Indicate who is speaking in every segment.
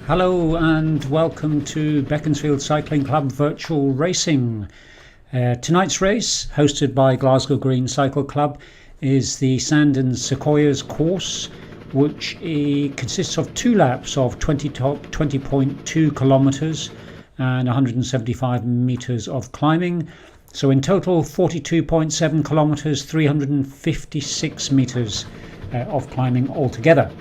Speaker 1: Hello and welcome to Beaconsfield Cycling Club Virtual Racing. Tonight's race, hosted by Glasgow Green Cycle Club, is the Sand and Sequoias course, which consists of 2 laps of 20.2 kilometres and 175 metres of climbing. So in total 42.7 kilometres, 356 metres of climbing altogether.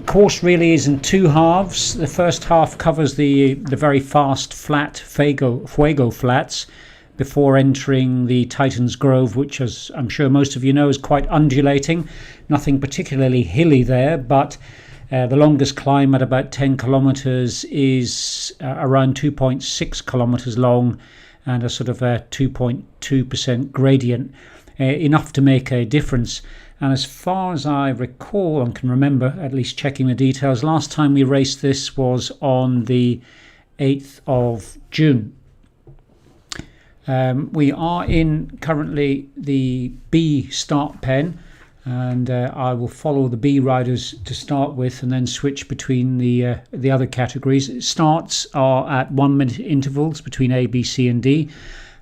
Speaker 1: Course really is in 2 halves. The first half covers the very fast flat Fuego Flats before entering the Titan's Grove, which, as I'm sure most of you know, is quite undulating. Nothing particularly hilly there, but the longest climb at about 10 kilometres is around 2.6 kilometres long and a sort of a 2.2% gradient, enough to make a difference. And as far as I recall and can remember, at least checking the details, last time we raced this was on the 8th of June. We are in currently the B start pen, and I will follow the B riders to start with and then switch between the other categories. Starts are at 1 minute intervals between A, B, C and D.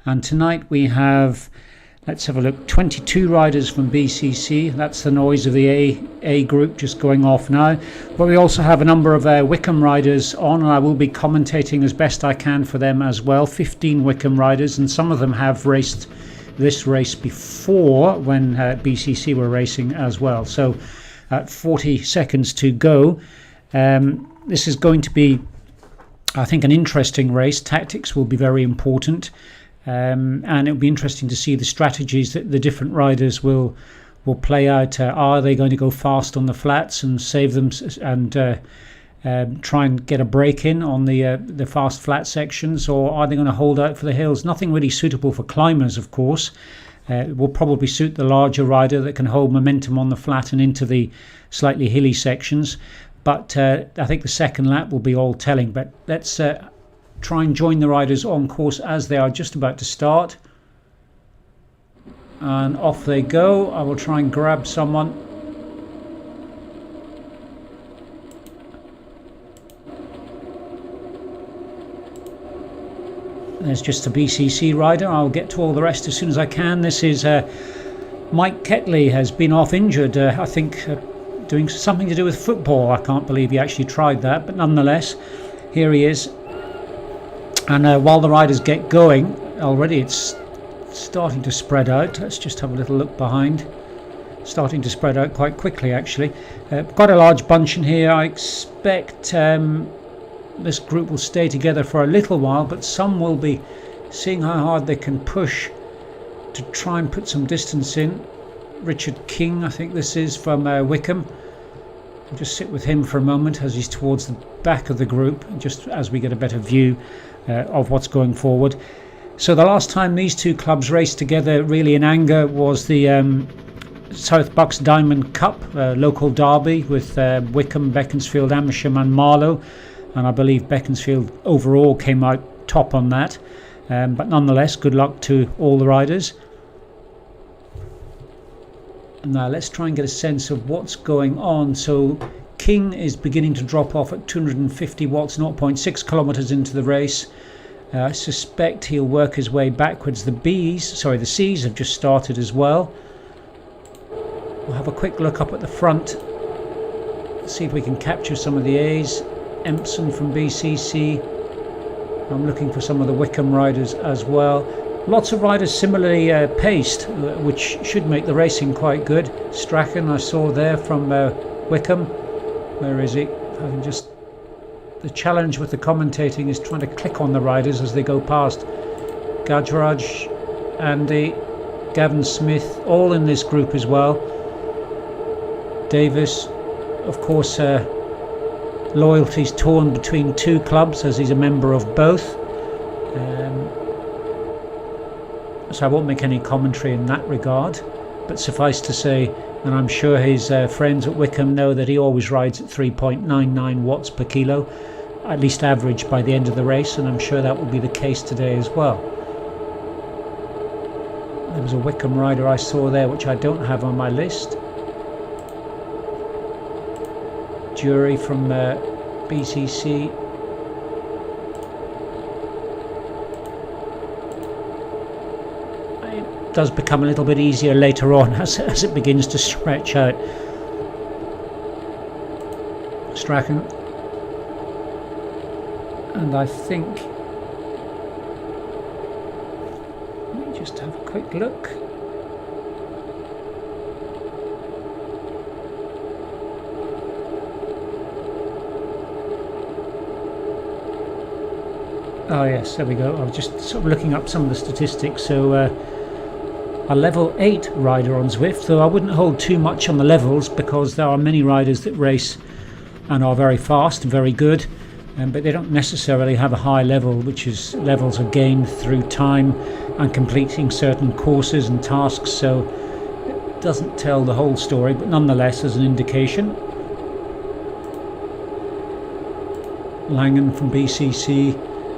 Speaker 1: And tonight we have, let's have a look, 22 riders from BCC. That's the noise of the A group just going off now. But we also have a number of Wickham riders on, and I will be commentating as best I can for them as well. 15 Wickham riders, and some of them have raced this race before when BCC were racing as well. So at 40 seconds to go. This is going to be, I think, an interesting race. Tactics will be very important. And it'll be interesting to see the strategies that the different riders will play out. Are they going to go fast on the flats and save them and try and get a break in on the fast flat sections, or are they going to hold out for the hills? Nothing really suitable for climbers, of course. It will probably suit the larger rider that can hold momentum on the flat and into the slightly hilly sections. But I think the second lap will be all telling. But let's try and join the riders on course as they are just about to start, and off they go. I will try and grab someone. There's just a BCC rider. I'll get to all the rest as soon as I can. This is Mike Ketley, has been off injured, I think doing something to do with football. I can't believe he actually tried that, but nonetheless here he is. And while the riders get going, already it's starting to spread out. Let's just have a little look behind. Starting to spread out quite quickly, actually. Quite a large bunch in here. I expect this group will stay together for a little while, but some will be seeing how hard they can push to try and put some distance in. Richard King, I think this is, from Wickham. I'll just sit with him for a moment as he's towards the back of the group, just as we get a better view of what's going forward. So the last time these two clubs raced together really in anger was the South Bucks Diamond Cup, local derby with Wickham, Beaconsfield, Amersham and Marlow, and I believe Beaconsfield overall came out top on that, but nonetheless good luck to all the riders. Now let's try and get a sense of what's going on. So King is beginning to drop off at 250 watts, 0.6 kilometres into the race. I suspect he'll work his way backwards. The C's have just started as well. We'll have a quick look up at the front, see if we can capture some of the A's. Empson from BCC. I'm looking for some of the Wickham riders as well. Lots of riders similarly paced, which should make the racing quite good. Strachan I saw there from Wickham. Where is he? I can just... The challenge with the commentating is trying to click on the riders as they go past. Gajraj, Andy, Gavin Smith, all in this group as well. Davis, of course, loyalties torn between 2 clubs as he's a member of both. So I won't make any commentary in that regard, but suffice to say, and I'm sure his friends at Wickham know, that he always rides at 3.99 watts per kilo, at least average by the end of the race, and I'm sure that will be the case today as well. There was a Wickham rider I saw there which I don't have on my list. Jury from BCC. It does become a little bit easier later on as it begins to stretch out. Strachan, and I think, let me just have a quick look. Oh yes, there we go. I was just sort of looking up some of the statistics. So a level 8 rider on Zwift, though I wouldn't hold too much on the levels because there are many riders that race and are very fast and very good, but they don't necessarily have a high level, which is levels are gained through time and completing certain courses and tasks, so it doesn't tell the whole story, but nonetheless as an indication. Langen from BCC,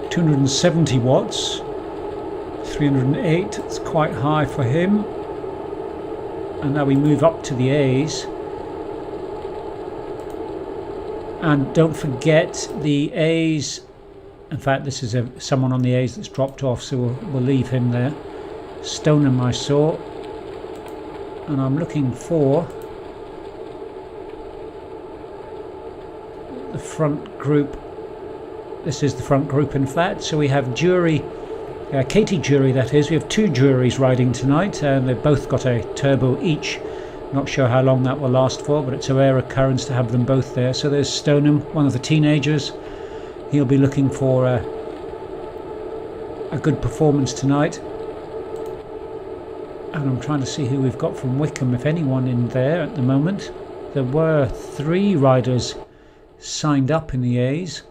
Speaker 1: 270 watts, 308, it's quite high for him. And now we move up to the A's. And don't forget the A's, in fact this is someone on the A's that's dropped off, so we'll leave him there. Stoneham I saw, and I'm looking for the front group. This is the front group in fact, so we have Jury, Katie Jury that is, we have 2 juries riding tonight, and they've both got a turbo each. Not sure how long that will last for, but it's a rare occurrence to have them both there. So there's Stoneham, one of the teenagers. He'll be looking for a good performance tonight. And I'm trying to see who we've got from Wickham, if anyone in there at the moment. There were 3 riders signed up in the A's.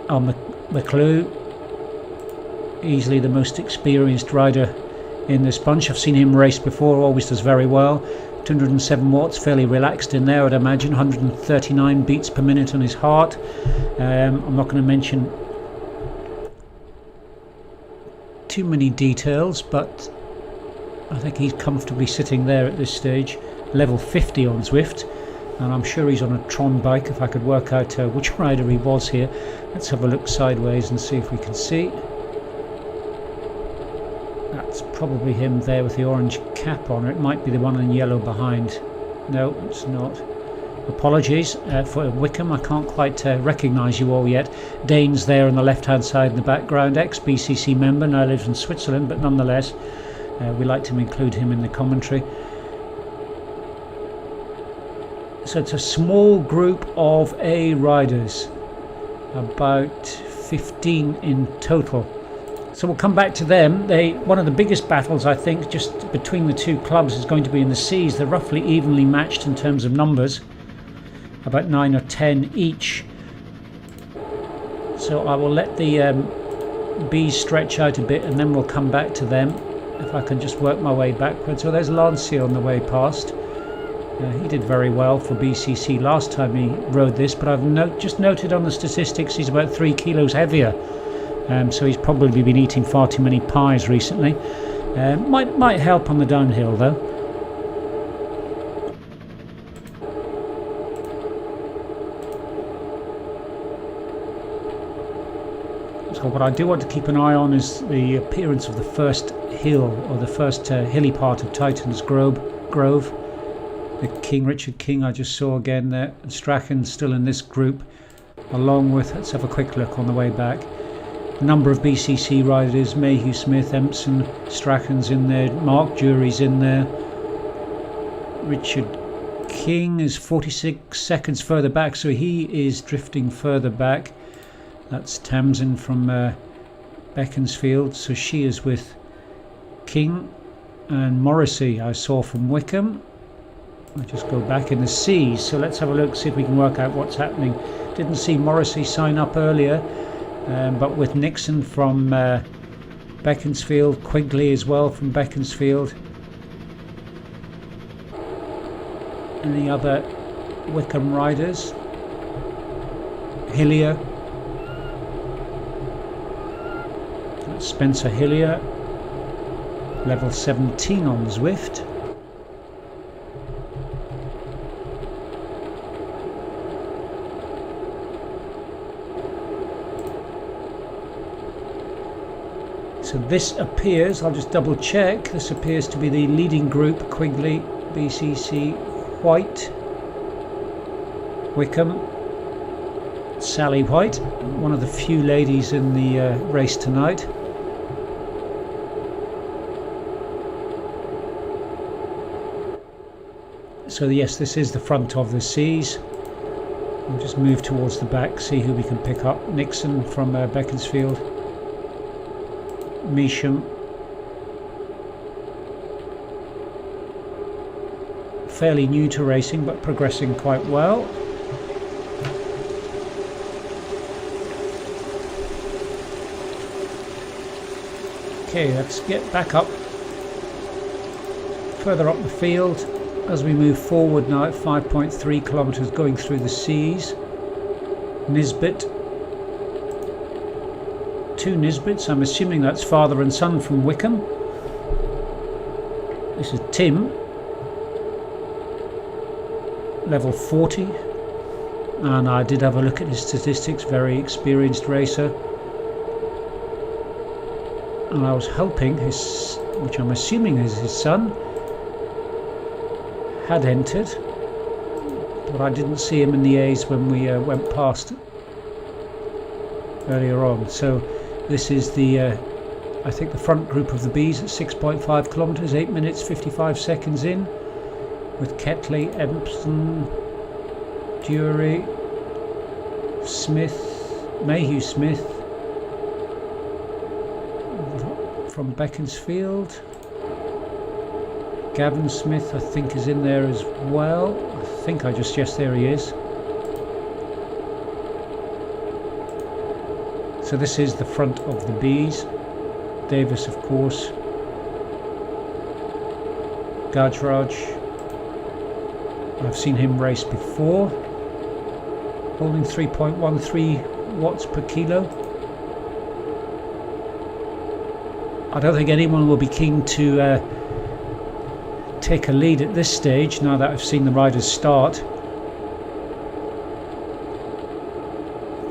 Speaker 1: Oh, McClue, easily the most experienced rider in this bunch. I've seen him race before, always does very well. 207 watts, fairly relaxed in there I'd imagine. 139 beats per minute on his heart. I'm not going to mention too many details, but I think he's comfortably sitting there at this stage. Level 50 on Zwift, and I'm sure he's on a Tron bike. If I could work out which rider he was here. Let's have a look sideways and see if we can see. That's probably him there with the orange cap on. It might be the one in yellow behind. No, it's not. Apologies for Wickham, I can't quite recognise you all yet. Dane's there on the left hand side in the background, ex-BCC member, now lives in Switzerland, but nonetheless we like to include him in the commentary. So it's a small group of A riders, about 15 in total. So we'll come back to them. One of the biggest battles, I think, just between the 2 clubs is going to be in the C's. They're roughly evenly matched in terms of numbers, about 9 or 10 each. So I will let the B's stretch out a bit and then we'll come back to them. If I can just work my way backwards. So there's Lancia on the way past. He did very well for BCC last time he rode this, but I've just noted on the statistics he's about 3 kilos heavier. So he's probably been eating far too many pies recently. Might help on the downhill though. So what I do want to keep an eye on is the appearance of the first hill, or the first hilly part of Titan's Grove. The Richard King I just saw again there. And Strachan's still in this group, along with, let's have a quick look on the way back. A number of BCC riders, Mayhew, Smith, Empson, Strachan's in there, Mark Jury's in there. Richard King is 46 seconds further back, so he is drifting further back. That's Tamsin from Beaconsfield, so she is with King. And Morrissey I saw from Wickham. I'll just go back in the C's, so let's have a look, see if we can work out what's happening. Didn't see Morrissey sign up earlier, but with Nixon from Beaconsfield, Quigley as well from Beaconsfield. Any other Wickham riders? Hillier. That's Spencer Hillier, level 17 on Zwift. So this appears, I'll just double check, this appears to be the leading group: Quigley, BCC, White, Wickham, Sally White, one of the few ladies in the race tonight. So yes, this is the front of the C's. We'll just move towards the back, see who we can pick up. Nixon from Beaconsfield, Measham, fairly new to racing but progressing quite well. Okay, let's get back up, further up the field as we move forward now at 5.3 kilometres going through the C's. Nisbet, two Nisbets, I'm assuming that's father and son from Wickham. This is Tim, level 40, and I did have a look at his statistics, very experienced racer. And I was hoping his, which I'm assuming is his son, had entered, but I didn't see him in the A's when we went past earlier on. So this is the I think the front group of the B's at 6.5 kilometres, 8 minutes 55 seconds in, with Ketley, Empson, Dury, Smith, Mayhew Smith from Beaconsfield. Gavin Smith I think is in there as well. I think yes, there he is. So this is the front of the B's. Davis, of course. Gajraj, I've seen him race before, holding 3.13 watts per kilo. I don't think anyone will be keen to take a lead at this stage now that I've seen the riders start.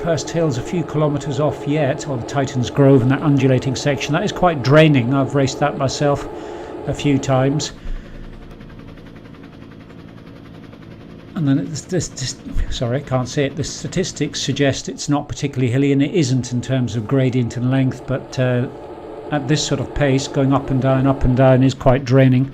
Speaker 1: First Hill's a few kilometres off yet, or the Titans Grove, and that undulating section. That is quite draining. I've raced that myself a few times. And then sorry, I can't say it. The statistics suggest it's not particularly hilly, and it isn't in terms of gradient and length, but at this sort of pace, going up and down is quite draining.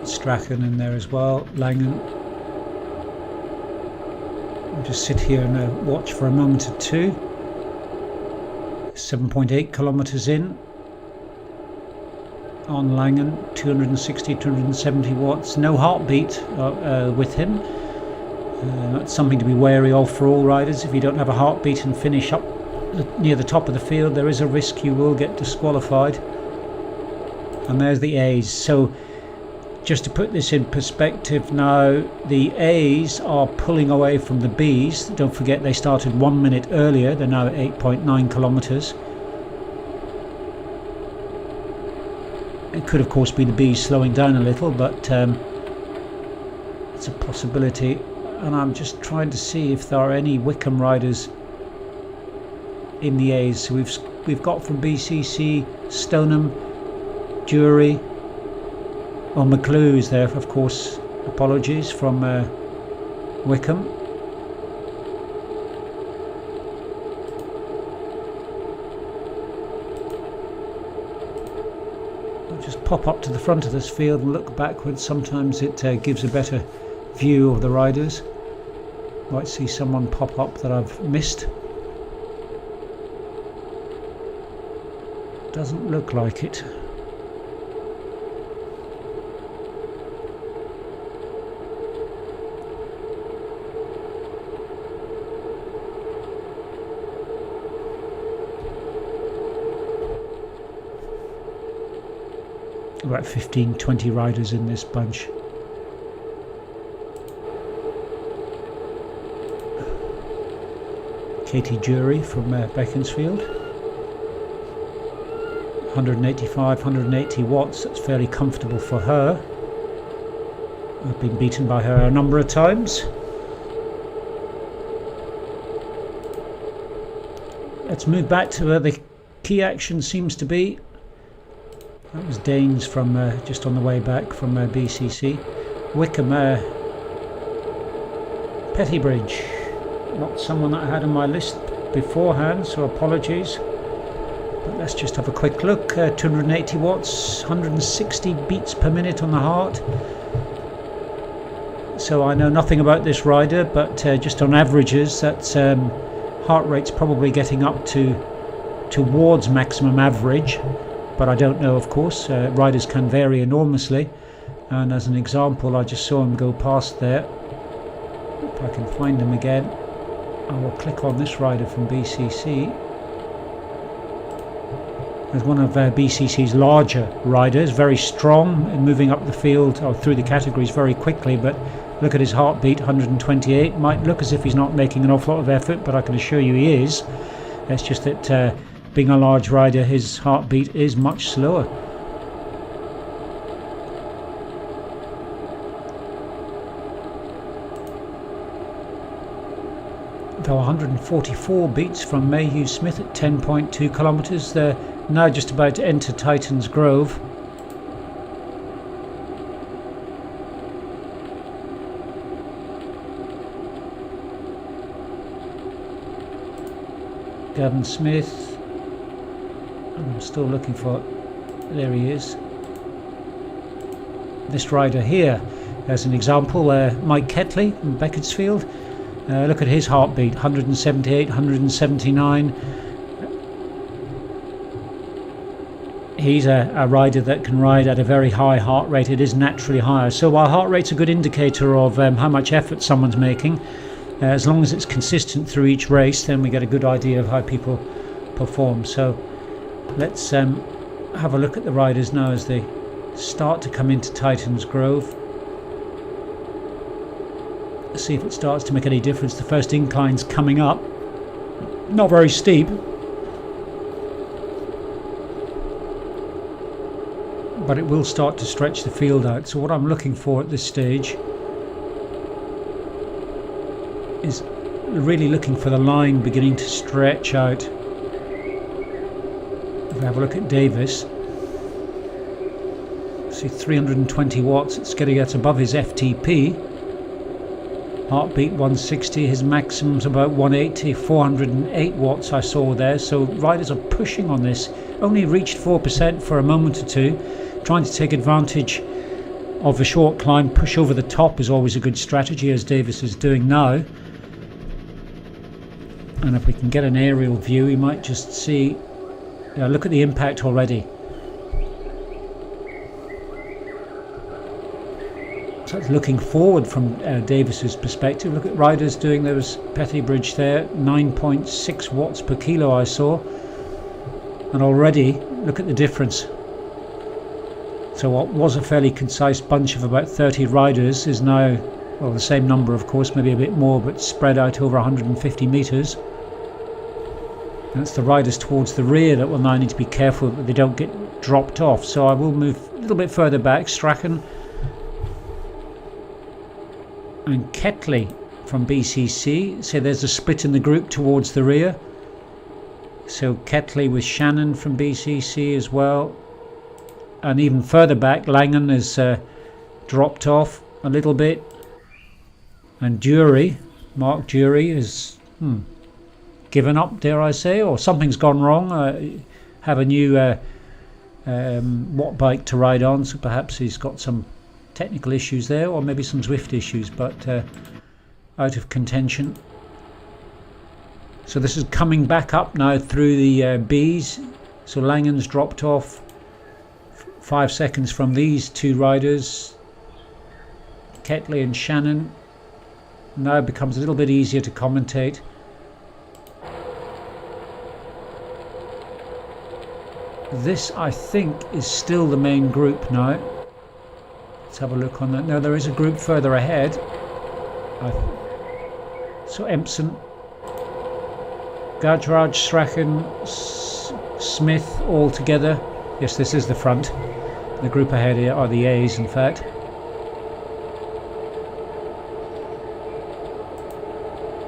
Speaker 1: Strachan in there as well, Langan. I'll just sit here and watch for a moment or two. 7.8 kilometres in on Langan, 260, 270 watts, no heartbeat with him. That's something to be wary of for all riders. If you don't have a heartbeat and finish up near the top of the field, there is a risk you will get disqualified. And there's the A's. So just to put this in perspective now, the A's are pulling away from the B's. Don't forget they started 1 minute earlier. They're now at 8.9 kilometres. It could of course be the B's slowing down a little, but it's a possibility. And I'm just trying to see if there are any Wickham riders in the A's. So we've got from BCC Stoneham, Jury. Well, McClue's there, of course. Apologies, from Wickham. I'll just pop up to the front of this field and look backwards. Sometimes it gives a better view of the riders. Might see someone pop up that I've missed. Doesn't look like it. About 15-20 riders in this bunch. Katie Jury from Beaconsfield. 185, 180 watts. That's fairly comfortable for her. I've been beaten by her a number of times. Let's move back to where the key action seems to be. That was Danes from just on the way back from BCC. Wickham, Pettybridge, not someone that I had on my list beforehand, so apologies. But let's just have a quick look. 280 watts, 160 beats per minute on the heart. So I know nothing about this rider, but just on averages, that's heart rate's probably getting up towards maximum average. But I don't know, of course. Riders can vary enormously. And as an example, I just saw him go past there. If I can find him again, I will click on this rider from BCC. As one of BCC's larger riders, very strong in moving up the field or through the categories very quickly, but look at his heartbeat, 128. Might look as if he's not making an awful lot of effort, but I can assure you he is. It's just that being a large rider, his heartbeat is much slower. Though 144 beats from Mayhew Smith at 10.2 kilometres. They're now just about to enter Titan's Grove. Gavin Smith. I'm still looking for, there he is. This rider here, as an example, Mike Ketley from Beaconsfield. Look at his heartbeat, 178, 179. He's a rider that can ride at a very high heart rate. It is naturally higher. So while heart rate's a good indicator of how much effort someone's making, as long as it's consistent through each race, then we get a good idea of how people perform. So let's have a look at the riders now as they start to come into Titan's Grove. Let's see if it starts to make any difference. The first incline's coming up. Not very steep, but it will start to stretch the field out. So what I'm looking for at this stage is really looking for the line beginning to stretch out. If we have a look at Davis, see 320 watts, it's getting that's above his FTP. Heartbeat 160, his maximum's about 180, 408 watts I saw there. So riders are pushing on this. Only reached 4% for a moment or two. Trying to take advantage of a short climb. Push over the top is always a good strategy, as Davis is doing now. And if we can get an aerial view, we might just see, look at the impact already. So it's looking forward from Davis's perspective. Look at riders doing, there was Pettybridge there, 9.6 watts per kilo I saw. And already, look at the difference. So what was a fairly concise bunch of about 30 riders is now, well, the same number of course, maybe a bit more, but spread out over 150 metres. And it's the riders towards the rear that will now need to be careful that they don't get dropped off. So I will move a little bit further back. Strachan and Ketley from BCC. So there's a split in the group towards the rear. So Ketley with Shannon from BCC as well. And even further back, Langan has dropped off a little bit. And Dury, Mark Dury, has given up, dare I say, or something's gone wrong. Have a new watt bike to ride on, so perhaps he's got some technical issues there, or maybe some Zwift issues, but out of contention. So this is coming back up now through the Bs. So Langan's dropped off 5 seconds from these two riders. Ketley and Shannon. Now it becomes a little bit easier to commentate. This, I think, is still the main group now. Let's have a look on that. Now there is a group further ahead. So Empson, Gajraj, Strachan, Smith all together. Yes, this is the front. The group ahead here are the A's, in fact.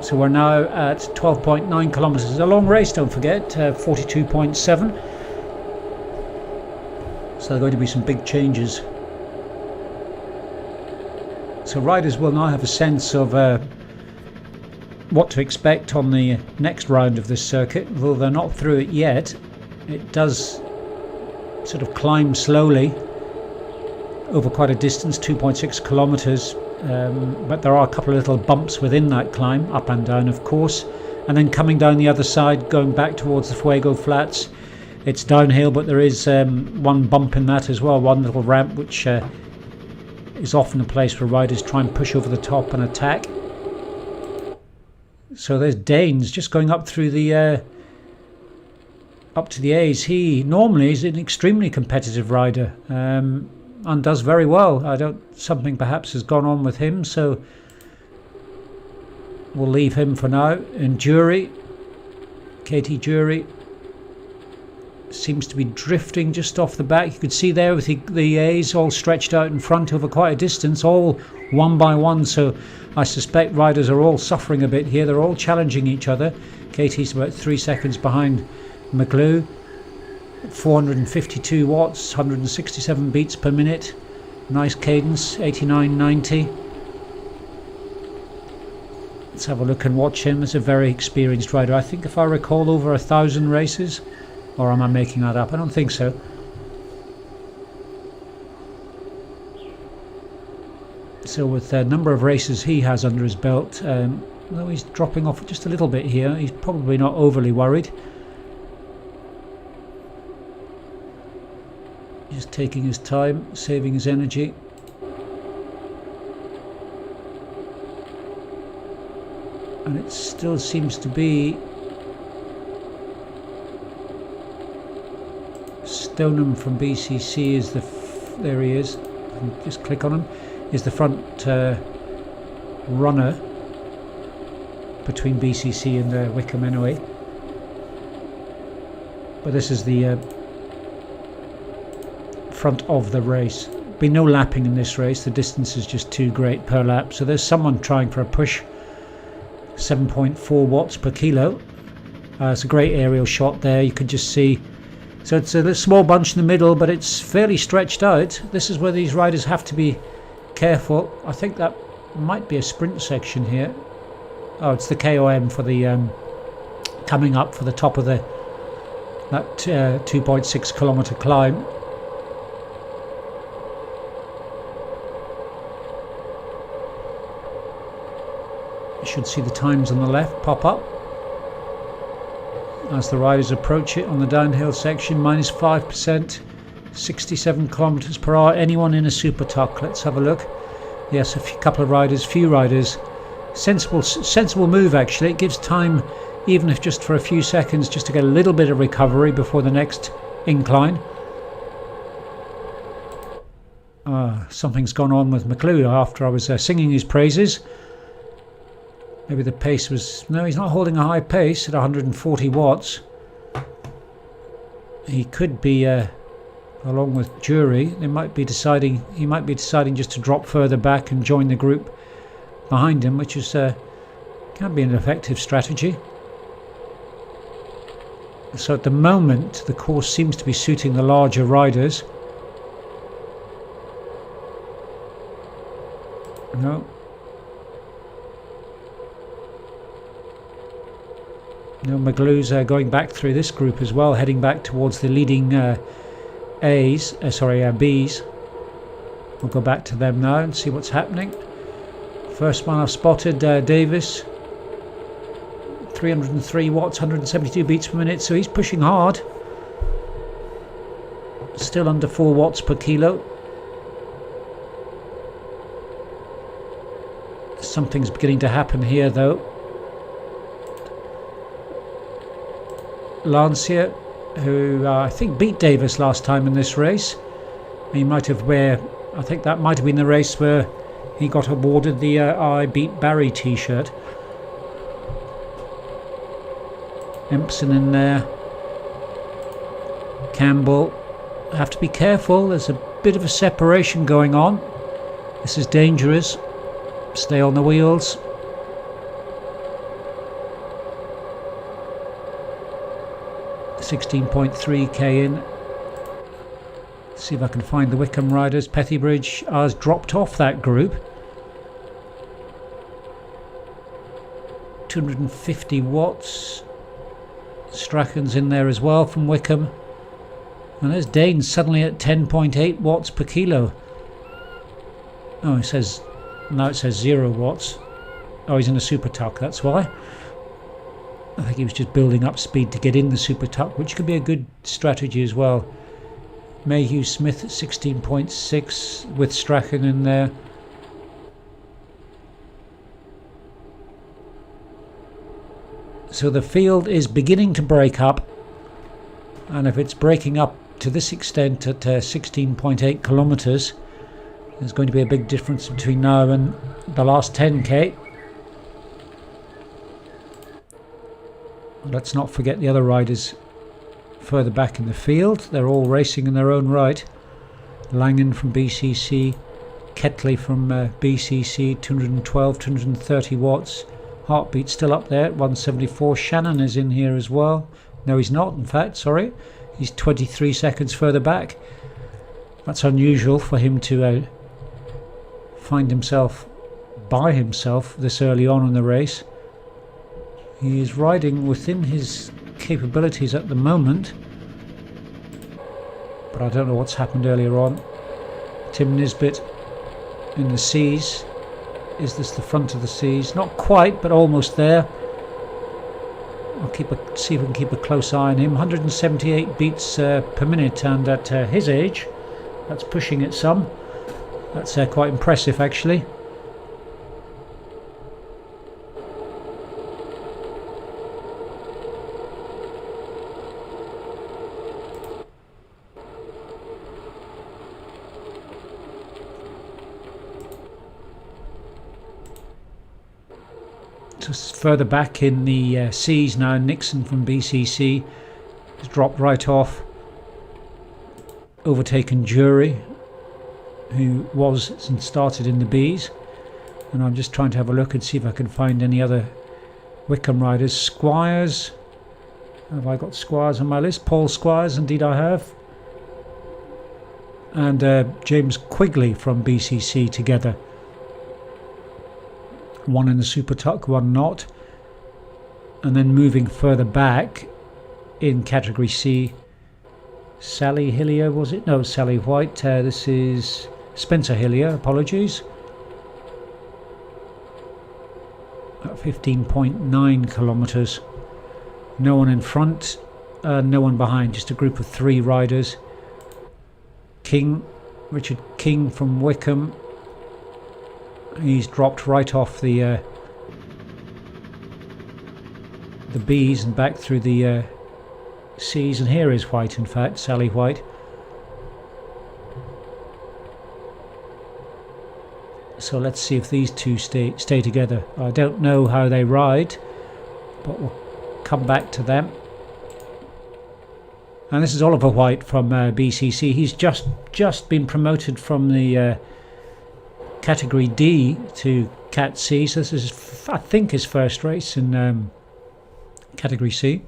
Speaker 1: So we're now at 12.9 kilometers. It's a long race, don't forget, 42.7. So there are going to be some big changes. So riders will now have a sense of what to expect on the next round of this circuit. Although they're not through it yet, it does sort of climb slowly over quite a distance, 2.6 kilometers. But there are a couple of little bumps within that climb, up and down of course, and then coming down the other side, going back towards the Fuego Flats, it's downhill, but there is one bump in that as well, one little ramp which is often a place where riders try and push over the top and attack. So there's Danes just going up through the up to the A's. He normally is an extremely competitive rider, and does very well. Something perhaps has gone on with him, so we'll leave him for now. And Katie Jury seems to be drifting just off the back. You could see there with the A's all stretched out in front over quite a distance, all one by one, so I suspect riders are all suffering a bit here. They're all challenging each other. Katie's about 3 seconds behind McGlue. 452 watts, 167 beats per minute, nice cadence, 89-90. Let's have a look and watch him. As a very experienced rider. I think, if I recall, over 1,000 races, or am I making that up? I don't think so. So with the number of races he has under his belt, though he's dropping off just a little bit here, he's probably not overly worried. Just taking his time, saving his energy. And it still seems to be Stoneham from BCC is there he is. I can just click on him. Is the front runner between BCC and Wickham anyway. But this is the front of the race. Be no lapping in this race. The distance is just too great per lap. So there's someone trying for a push. 7.4 watts per kilo. It's a great aerial shot there. You could just see. So it's a small bunch in the middle, but it's fairly stretched out. This is where these riders have to be careful. I think that might be a sprint section here. Oh, it's the KOM for the coming up for the top of that 2.6 kilometer climb. You should see the times on the left pop up as the riders approach it on the downhill section. Minus 5%, 67 kilometers per hour. Anyone in a super tuck? Let's have a look. Yes, a couple of riders, few riders. Sensible move actually. It gives time, even if just for a few seconds, just to get a little bit of recovery before the next incline. Something's gone on with McClue after I was singing his praises. Maybe the pace was... No, he's not holding a high pace at 140 watts. He could be, along with Jury, he might be deciding just to drop further back and join the group behind him, which is can be an effective strategy. So at the moment, the course seems to be suiting the larger riders. No. No, McGlue's going back through this group as well, heading back towards the leading B's. We'll go back to them now and see what's happening. First one I've spotted, Davis. 303 watts, 172 beats per minute, so he's pushing hard. Still under 4 watts per kilo. Something's beginning to happen here though. Lancia, who I think beat Davis last time in this race. He might have I think that might have been the race where he got awarded the I Beat Barry t-shirt. Empson in there. Campbell. I have to be careful. There's a bit of a separation going on. This is dangerous. Stay on the wheels. $16.3k in. See if I can find the Wickham riders. Pethybridge has dropped off that group. 250 watts. Strachan's in there as well from Wickham. And there's Dane suddenly at 10.8 watts per kilo. Oh, it says, now it says 0 watts. Oh, he's in a super tuck, that's why. I think he was just building up speed to get in the super tuck, which could be a good strategy as well. Mayhew Smith at 16.6 with Strachan in there. So the field is beginning to break up, and if it's breaking up to this extent at 16.8 kilometers, there's going to be a big difference between now and the last 10k. Let's not forget the other riders further back in the field. They're all racing in their own right. Langan from BCC, Ketley from BCC, 212, 230 watts. Heartbeat still up there at 174. Shannon is in here as well. No, he's not, in fact, sorry. He's 23 seconds further back. That's unusual for him to find himself by himself this early on in the race. He is riding within his capabilities at the moment, but I don't know what's happened earlier on. Tim Nisbet in the C's. Is this the front of the C's? Not quite, but almost there. I'll see if we can keep a close eye on him. 178 beats per minute, and at his age, that's pushing it some. That's quite impressive, actually. Just further back in the C's now, Nixon from BCC has dropped right off, overtaken Jury, who was and started in the B's, and I'm just trying to have a look and see if I can find any other Wickham riders. Squires, have I got Squires on my list? Paul Squires, indeed I have, and James Quigley from BCC together. One in the super tuck, one not. And then moving further back in category C, Sally Hillier, was it? No, Sally White. This is Spencer Hillier, apologies. At 15.9 kilometers. No one in front, no one behind, just a group of 3 riders. Richard King from Wickham. He's dropped right off the B's and back through the C's, and here is White, in fact, Sally White. So let's see if these two stay together. I don't know how they ride, but we'll come back to them. And this is Oliver White from BCC. He's just been promoted from the Category D to Cat C, so this is, I think, his first race in Category C.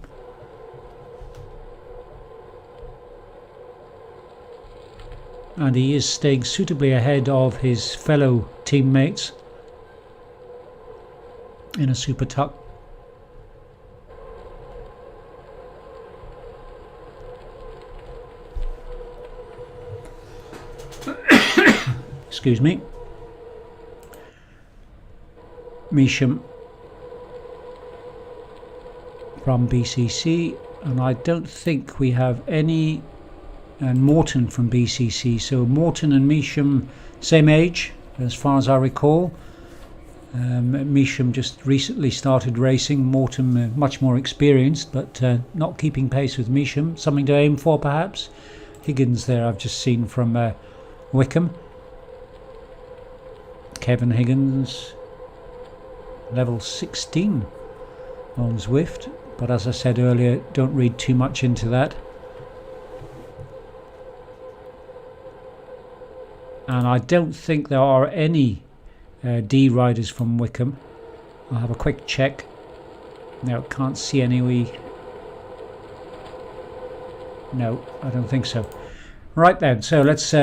Speaker 1: And he is staying suitably ahead of his fellow teammates in a super tuck. Excuse me. Measham from BCC, and I don't think we have any, and Morton from BCC. So Morton and Measham same age as far as I recall. Measham just recently started racing. Morton much more experienced, but not keeping pace with Measham. Something to aim for perhaps. Higgins there I've just seen from Wickham. Kevin Higgins, level 16 on Zwift, but as I said earlier, don't read too much into that. and I don't think there are any D riders from Wickham. I'll have a quick check. No, can't see any. No, I don't think so. Right then, so let's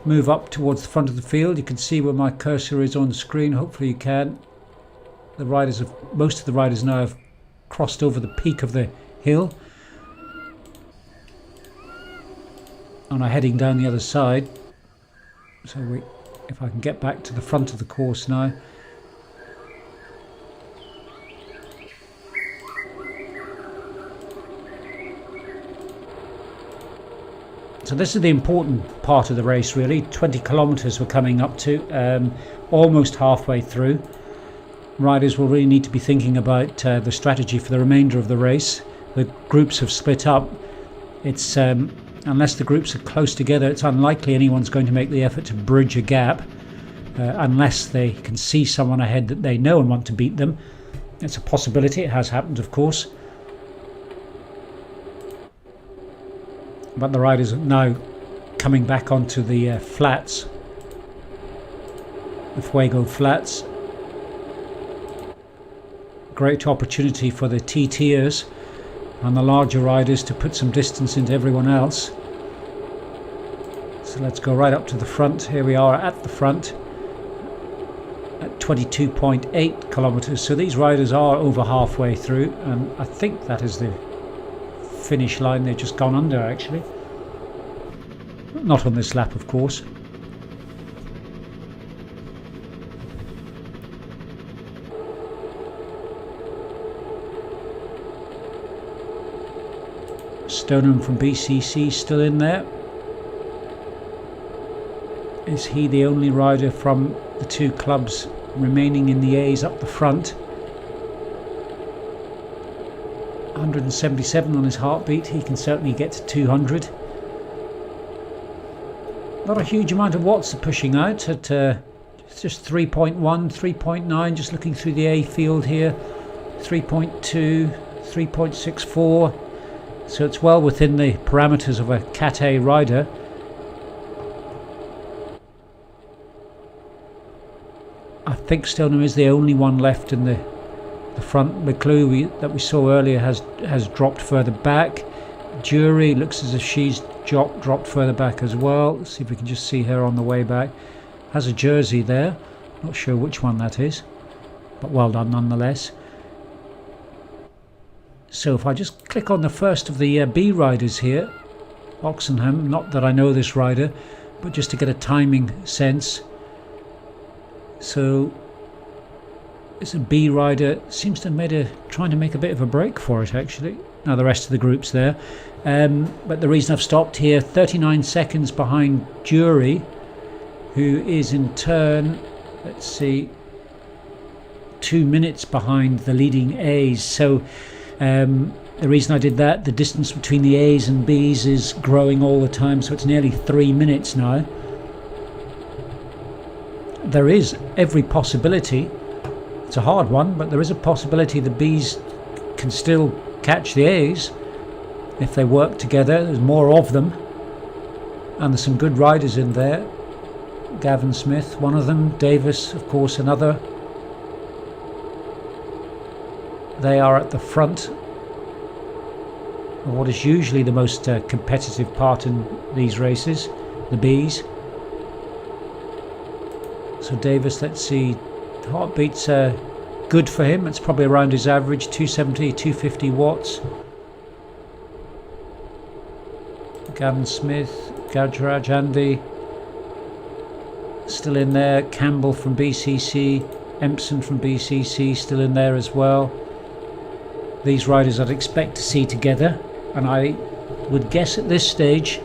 Speaker 1: move up towards the front of the field. You can see where my cursor is on the screen. Hopefully you can. Most of the riders now have crossed over the peak of the hill and are heading down the other side. So if I can get back to the front of the course now. So this is the important part of the race really. 20 kilometers we're coming up to, almost halfway through. Riders will really need to be thinking about the strategy for the remainder of the race. The groups have split up. It's unless the groups are close together, it's unlikely anyone's going to make the effort to bridge a gap unless they can see someone ahead that they know and want to beat them. It's a possibility. It has happened, of course. But the riders are now coming back onto the flats, the Fuego Flats. Great opportunity for the TTers and the larger riders to put some distance into everyone else. So let's go right up to the front. Here we are at the front at 22.8 kilometers. So these riders are over halfway through, and I think that is the finish line. They've just gone under, actually. Not on this lap, of course. Stoneham from BCC still in there. Is he the only rider from the two clubs remaining in the A's up the front? 177 on his heartbeat. He can certainly get to 200. Not a huge amount of watts are pushing out at just 3.1, 3.9, just looking through the A field here. 3.2, 3.64. So it's well within the parameters of a Cat A rider. I think Stoneham is the only one left in the front. McClue that we saw earlier has dropped further back. Jury looks as if she's dropped further back as well. Let's see if we can just see her on the way back. Has a jersey there. Not sure which one that is, but well done nonetheless. So if I just click on the first of the B riders here, Oxenham, not that I know this rider, but just to get a timing sense. So it's a B rider, seems to have trying to make a bit of a break for it actually. Now the rest of the group's there. But the reason I've stopped here, 39 seconds behind Jury, who is in turn, let's see, 2 minutes behind the leading A's. So the reason I did that, the distance between the A's and B's is growing all the time, so it's nearly 3 minutes now. There is every possibility, it's a hard one, but there is a possibility the B's can still catch the A's if they work together. There's more of them, and there's some good riders in there. Gavin Smith, one of them. Davis, of course, another. They are at the front of what is usually the most competitive part in these races, the B's. So Davis, let's see, heartbeat's good for him. It's probably around his average, 270, 250 watts. Gavin Smith, Gajraj Andy still in there. Campbell from BCC, Empson from BCC still in there as well. These riders I'd expect to see together, and I would guess at this stage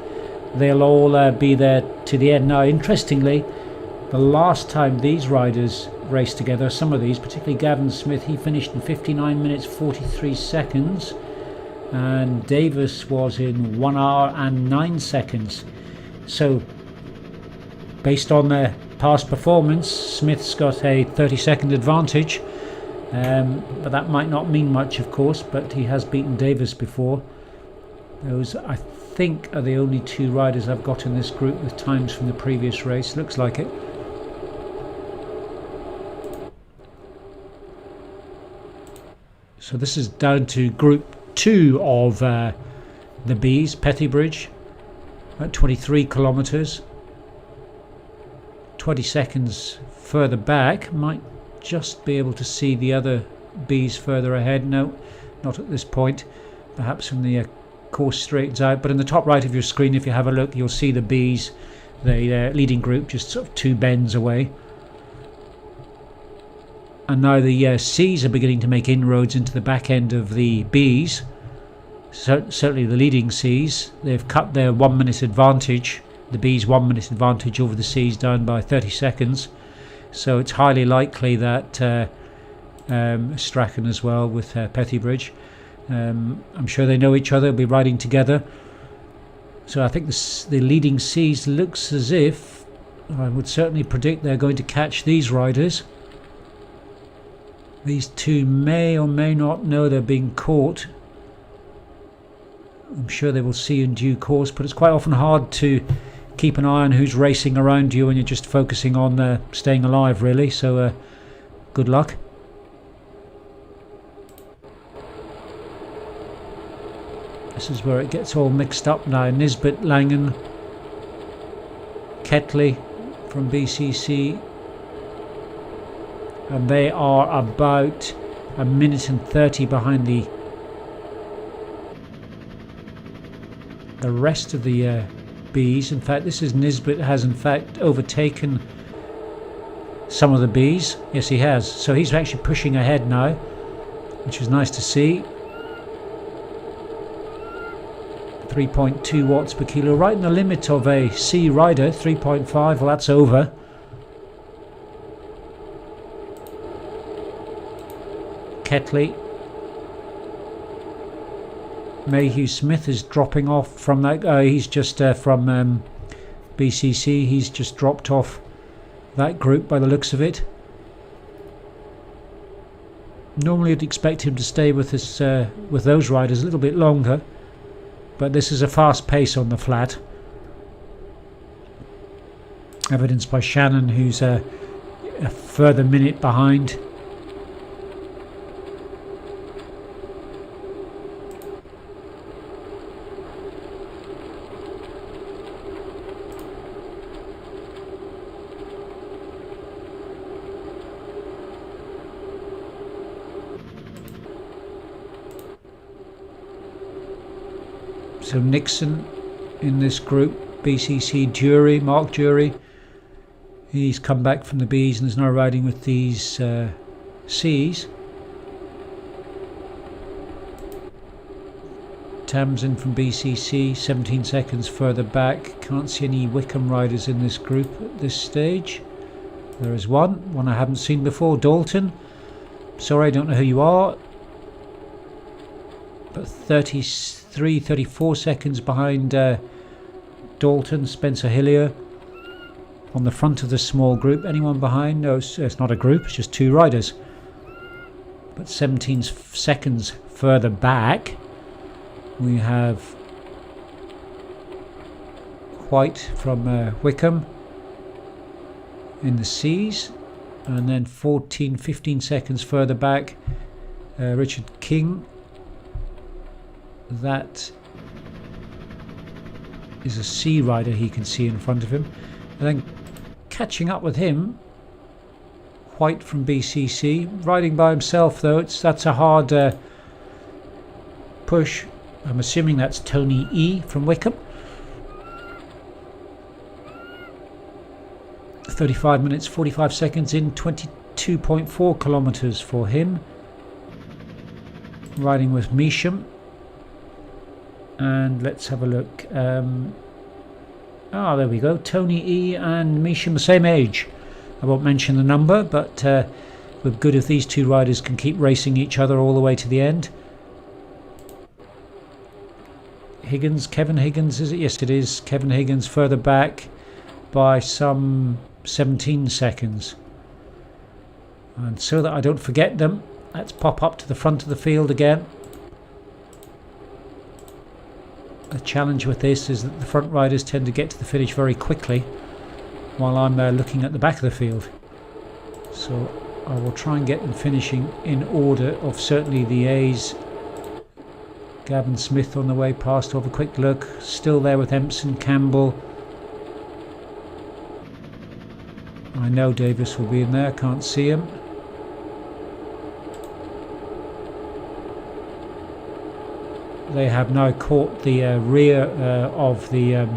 Speaker 1: they'll all be there to the end. Now interestingly, the last time these riders raced together, some of these, particularly Gavin Smith, he finished in 59 minutes 43 seconds, and Davis was in 1 hour and 9 seconds. So based on their past performance, Smith's got a 30-second advantage, but that might not mean much, of course. But he has beaten Davis before. Those, I think are the only 2 riders I've got in this group with times from the previous race. Looks like it. So this is down to group 2 of the Bs, Pethy at 23 kilometers. 20 seconds further back. Might just be able to see the other Bs further ahead. No, not at this point. Perhaps when the course straightens out. But in the top right of your screen, if you have a look, you'll see the Bs, the leading group, just sort of 2 bends away. And now the Cs are beginning to make inroads into the back end of the Bs. Certainly the leading Cs. They've cut their 1 minute advantage, the Bs' 1 minute advantage over the Cs down by 30 seconds. So it's highly likely that Strachan as well with Pethy. I'm sure they know each other, they'll be riding together. So I think the leading Cs looks as if, I would certainly predict they're going to catch these riders. These 2 may or may not know they're being caught. I'm sure they will see in due course, but it's quite often hard to keep an eye on who's racing around you when you're just focusing on staying alive, really. So good luck. This is where it gets all mixed up now. Nisbet, Langen, Ketley from BCC. And they are about 1 minute and 30 behind the rest of the Bs. In fact, this is Nisbet has in fact overtaken some of the Bs. Yes, he has. So he's actually pushing ahead now, which is nice to see. 3.2 watts per kilo, right in the limit of a C rider. 3.5, well, that's over. Ketley. Mayhew Smith is dropping off from that. He's just from BCC. He's just dropped off that group by the looks of it. Normally I'd expect him to stay with us, with those riders a little bit longer, but this is a fast pace on the flat, evidenced by Shannon, who's a further minute behind. So Nixon in this group, BCC Jury, Mark Jury, he's come back from the Bs and is now riding with these Cs. Tamsin from BCC, 17 seconds further back. Can't see any Wickham riders in this group at this stage. There is one I haven't seen before, Dalton. Sorry, I don't know who you are. But 34 seconds behind Dalton, Spencer Hillier on the front of the small group. Anyone behind? No, it's not a group, it's just 2 riders. But 17 seconds further back we have White from Wickham in the Cs, and then 15 seconds further back Richard King. That is a C rider he can see in front of him, and then catching up with him, White from BCC, riding by himself though. That's a hard push. I'm assuming that's Tony E from Wickham. 35 minutes 45 seconds in, 22.4 kilometers for him, riding with Measham. And let's have a look. There we go. Tony E and Measham, the same age. I won't mention the number, but we're good if these 2 riders can keep racing each other all the way to the end. Higgins, Kevin Higgins, is it? Yes, it is. Kevin Higgins further back by some 17 seconds. And so that I don't forget them, let's pop up to the front of the field again. The challenge with this is that the front riders tend to get to the finish very quickly while I'm looking at the back of the field. So I will try and get them finishing in order of certainly the A's. Gavin Smith on the way past, have a quick look, still there with Empson, Campbell. I know Davis will be in there, can't see him. They have now caught the rear of the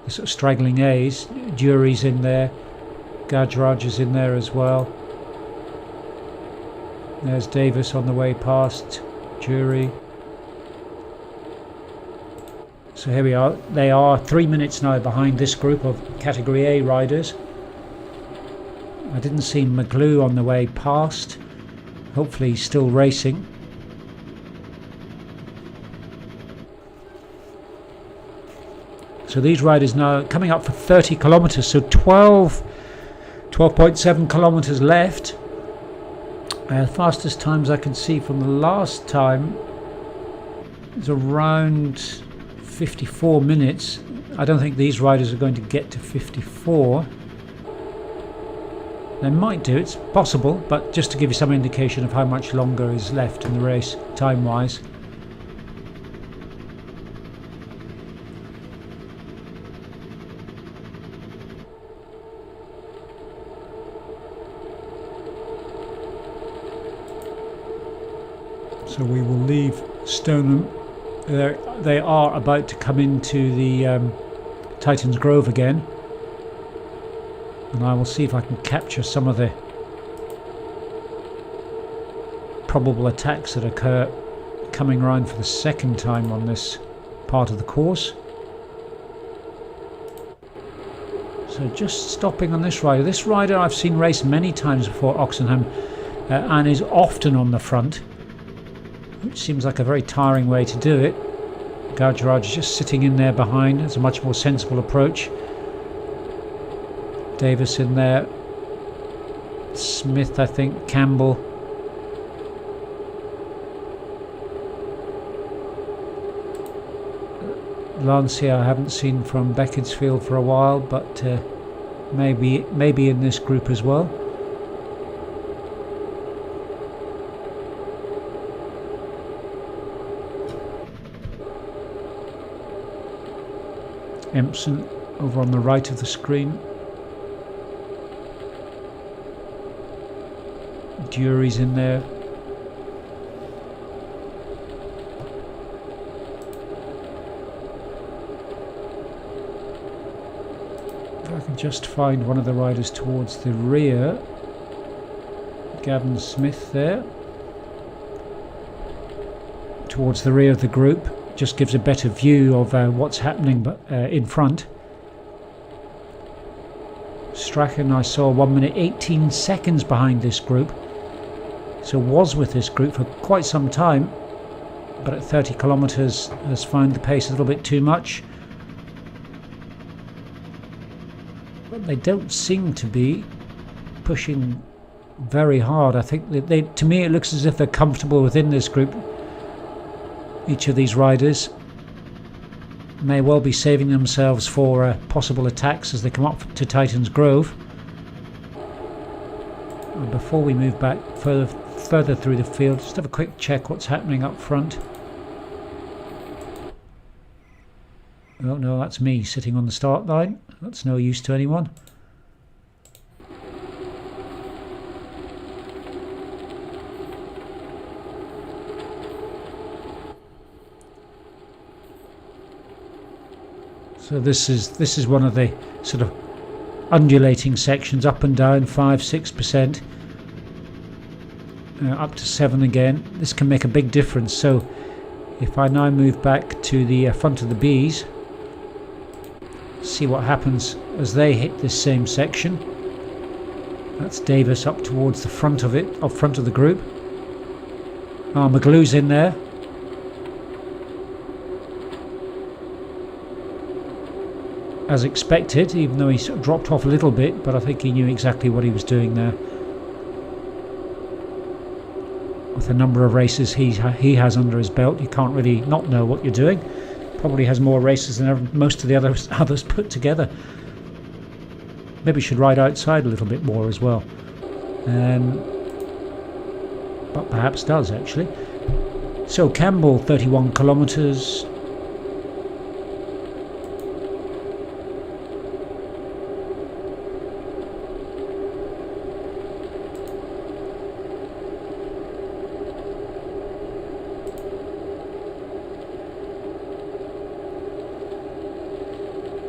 Speaker 1: sort of straggling A's. Jury's in there, Gajraj is in there as well. There's Davis on the way past, Jury. So here we are. They are 3 minutes now behind this group of Category A riders. I didn't see McGlue on the way past. Hopefully he's still racing. So these riders now coming up for 30 kilometres, so 12.7 kilometres left. Fastest times I can see from the last time is around 54 minutes. I don't think these riders are going to get to 54. They might do, it's possible, but just to give you some indication of how much longer is left in the race time wise. So we will leave Stoneham. They are about to come into the Titans Grove again, and I will see if I can capture some of the probable attacks that occur coming around for the second time on this part of the course. So just stopping on this rider. This rider I've seen race many times before Oxenham and is often on the front, which seems like a very tiring way to do it. Gajraj is just sitting in there behind. It's a much more sensible approach. Davis in there. Smith, I think. Campbell. Lancia I haven't seen from Beaconsfield for a while, but maybe in this group as well. Empson over on the right of the screen. Jury's in there. If I can just find one of the riders towards the rear. Gavin Smith there. Towards the rear of the group. Just gives a better view of what's happening in front. Strachan I saw 1 minute 18 seconds behind this group, so was with this group for quite some time, but at 30 kilometres has found the pace a little bit too much. But they don't seem to be pushing very hard. I think to me it looks as if they're comfortable within this group. Each of these riders may well be saving themselves for possible attacks as they come up to Titans Grove. And before we move back further through the field, just have a quick check what's happening up front. Oh no, that's me sitting on the start line. That's no use to anyone. So this is one of the sort of undulating sections, up and down 5-6%, up to 7 again. This can make a big difference. So if I now move back to the front of the Bs, see what happens as they hit this same section. That's Davis up towards the front of it, up front of the group. McGlue's in there. As expected, even though he sort of dropped off a little bit, but I think he knew exactly what he was doing there. With the number of races he has under his belt, you can't really not know what you're doing. Probably has more races than most of the others put together. Maybe should ride outside a little bit more as well. But perhaps does actually. So Campbell, 31 kilometers.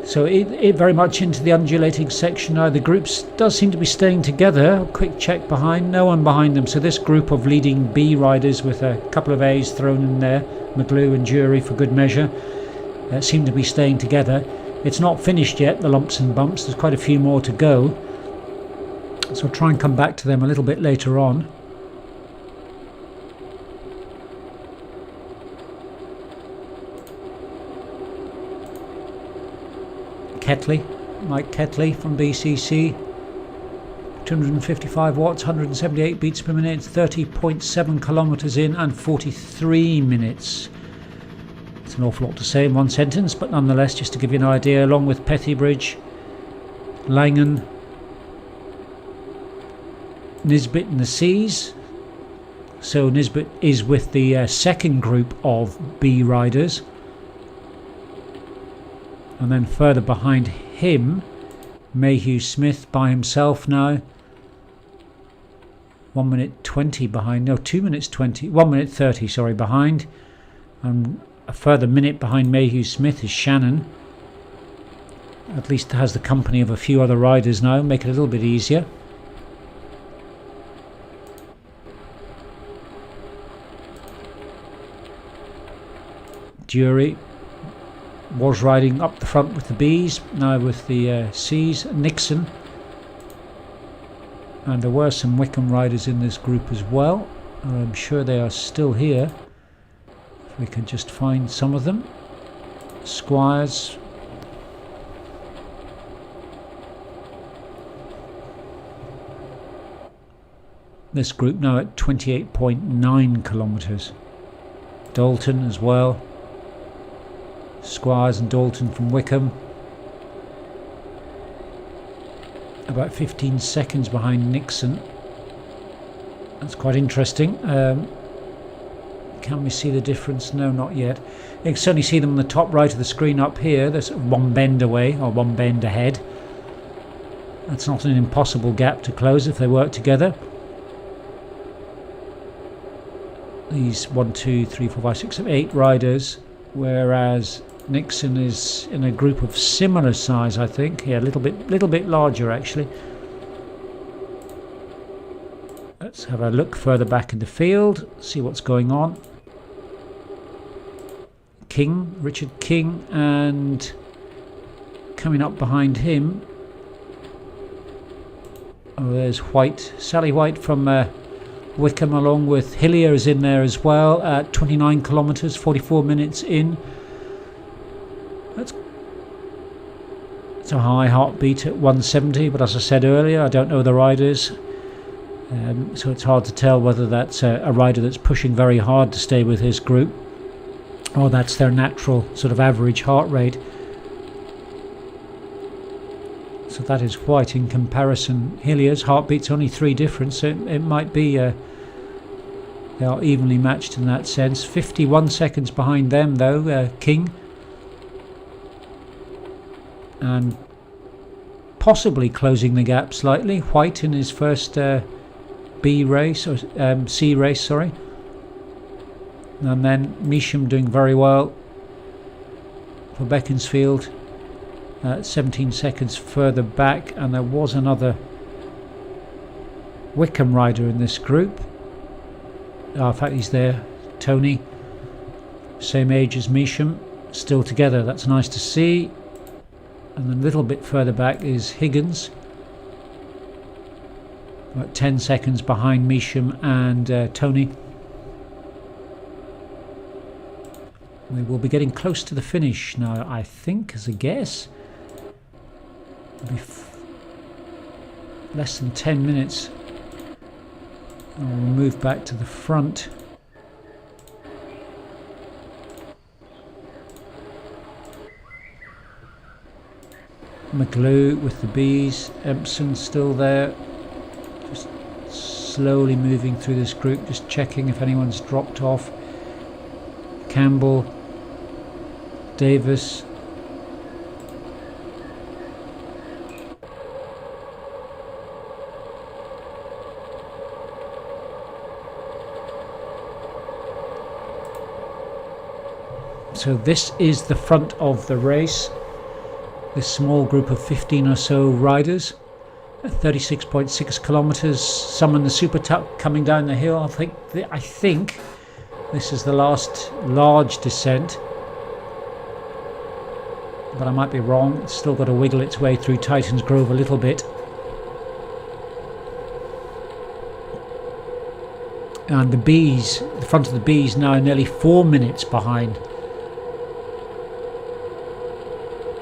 Speaker 1: So it very much into the undulating section now. The groups does seem to be staying together. Quick check behind, no one behind them. So this group of leading B riders with a couple of A's thrown in there, McGlew and Jury for good measure, seem to be staying together. It's not finished yet, the lumps and bumps. There's quite a few more to go. So I'll try and come back to them a little bit later on. Mike Ketley from BCC, 255 watts, 178 beats per minute, 30.7 kilometers in and 43 minutes. It's an awful lot to say in one sentence, but nonetheless, just to give you an idea, along with Pethybridge, Langen, Nisbet and the Seas. So Nisbet is with the second group of B riders. And then further behind him, Mayhew Smith by himself now. 1 minute 20 behind, no, 2 minutes 20, 1 minute 30, sorry, behind. And a further minute behind Mayhew Smith is Shannon. At least has the company of a few other riders now, make it a little bit easier. Jury was riding up the front with the B's, now with the C's. Nixon, and there were some Wickham riders in this group as well. I'm sure they are still here, if we can just find some of them. Squires, this group now at 28.9 kilometers. Dalton as well. Squires and Dalton from Wickham, about 15 seconds behind Nixon. That's quite interesting. Can we see the difference? No, not yet. You can certainly see them on the top right of the screen up here. They're sort of one bend away, or one bend ahead. That's not an impossible gap to close if they work together. These 1, 2, 3, 4, 5, 6, 7, 8 riders, whereas Nixon is in a group of similar size, I think. Yeah, a little bit larger actually. Let's have a look further back in the field, see what's going on. King, Richard King, and coming up behind him, oh, there's White, Sally White from Wickham, along with Hillier is in there as well at 29 kilometers, 44 minutes in. It's a high heartbeat at 170, but as I said earlier, I don't know the riders, so it's hard to tell whether that's a rider that's pushing very hard to stay with his group, or that's their natural sort of average heart rate. So that is White in comparison. Hillier's heartbeat's only 3 different, so it might be they are evenly matched in that sense. 51 seconds behind them though, King. And possibly closing the gap slightly. White in his first B race, or C race, sorry. And then Measham doing very well for Beaconsfield, 17 seconds further back. And there was another Wickham rider in this group. In fact, he's there, Tony, same age as Measham, still together. That's nice to see. And then a little bit further back is Higgins, about 10 seconds behind Measham and Tony. We will be getting close to the finish now, I think, as a guess. It'll be less than 10 minutes. And we'll move back to the front. McGlue with the bees. Empson still there. Just slowly moving through this group, just checking if anyone's dropped off. Campbell, Davis. So this is the front of the race. This small group of 15 or so riders, 36.6 kilometers. Some in the super tuck coming down the hill. I think this is the last large descent, but I might be wrong. It's still got to wiggle its way through Titans Grove a little bit. And the bees, the front of the bees now nearly 4 minutes behind.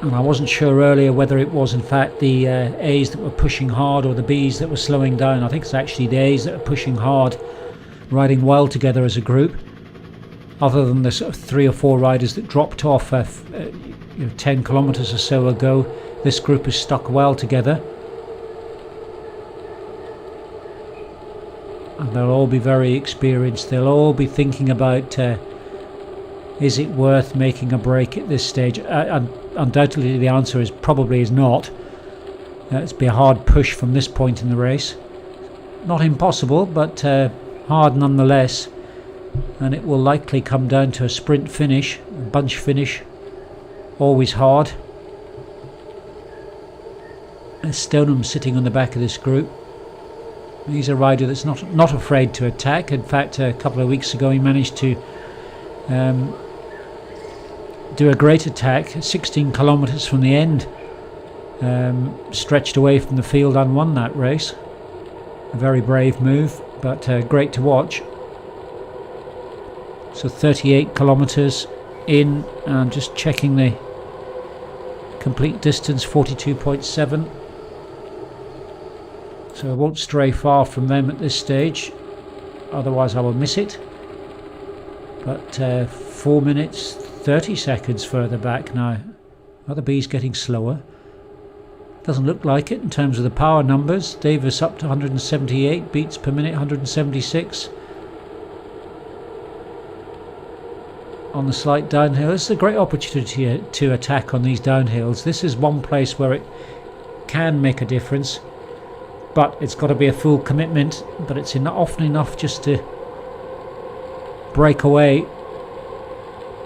Speaker 1: And I wasn't sure earlier whether it was in fact the A's that were pushing hard or the B's that were slowing down. I think it's actually the A's that are pushing hard, riding well together as a group. Other than the sort of 3 or 4 riders that dropped off 10 kilometres or so ago, this group is stuck well together. And they'll all be very experienced. They'll all be thinking about is it worth making a break at this stage? Undoubtedly the answer is probably is not. It's be a hard push from this point in the race. Not impossible, but hard nonetheless. And it will likely come down to a sprint finish, a bunch finish. Always hard. And Stoneham sitting on the back of this group. He's a rider that's not afraid to attack. In fact, a couple of weeks ago he managed to do a great attack 16 kilometres from the end, stretched away from the field and won that race. A very brave move, but great to watch. So 38 kilometres in, and just checking the complete distance, 42.7. So I won't stray far from them at this stage, otherwise I will miss it. But 4 minutes 30 seconds further back now. Other B's getting slower. Doesn't look like it in terms of the power numbers. Davis up to 178 beats per minute, 176. On the slight downhill. This is a great opportunity to attack on these downhills. This is one place where it can make a difference, but it's got to be a full commitment. But it's often enough just to break away,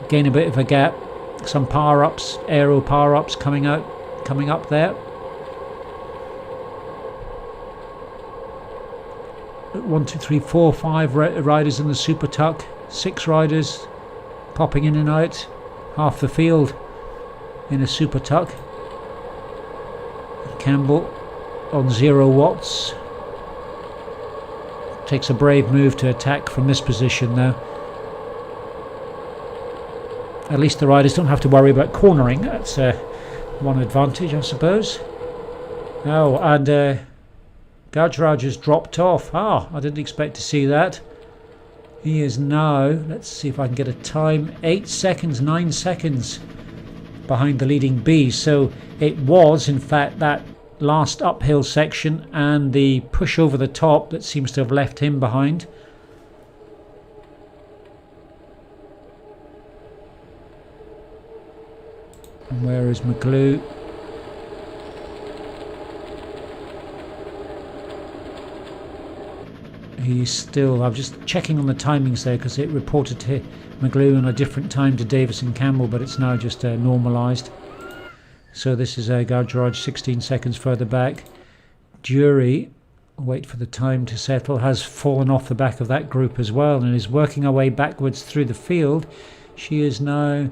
Speaker 1: gain a bit of a gap. Some power ups, aero power ups coming up there. 1, 2, 3, 4, 5 riders in the super tuck. 6 riders popping in and out. Half the field in a super tuck. Campbell on 0 watts. Takes a brave move to attack from this position though. At least the riders don't have to worry about cornering. That's one advantage, I suppose. Oh, and Gajraj has dropped off. I didn't expect to see that. He is now, let's see if I can get a time, 8 seconds, 9 seconds behind the leading B. So it was, in fact, that last uphill section and the push over the top that seems to have left him behind. And where is McGlue? He's still, I'm just checking on the timings there because it reported to McGlue on a different time to Davis and Campbell, but it's now just normalised. So this is Gajraj 16 seconds further back. Jury, wait for the time to settle, has fallen off the back of that group as well and is working her way backwards through the field. She is now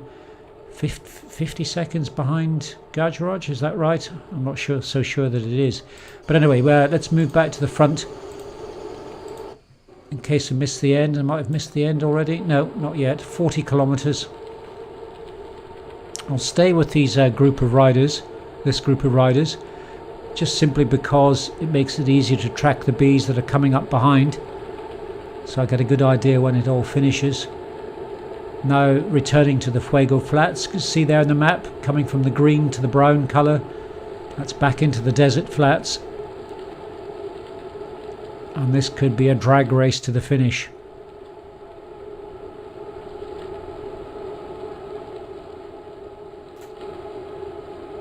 Speaker 1: 50 seconds behind Gajraj, is that right? I'm not so sure that it is. But anyway, let's move back to the front. In case I missed the end, I might have missed the end already. No, not yet. 40 kilometres. I'll stay with these group of riders, this group of riders, just simply because it makes it easier to track the bees that are coming up behind. So I get a good idea when it all finishes. Now returning to the Fuego Flats, you can see there on the map, coming from the green to the brown colour, That's back into the desert flats. And this could be a drag race to the finish.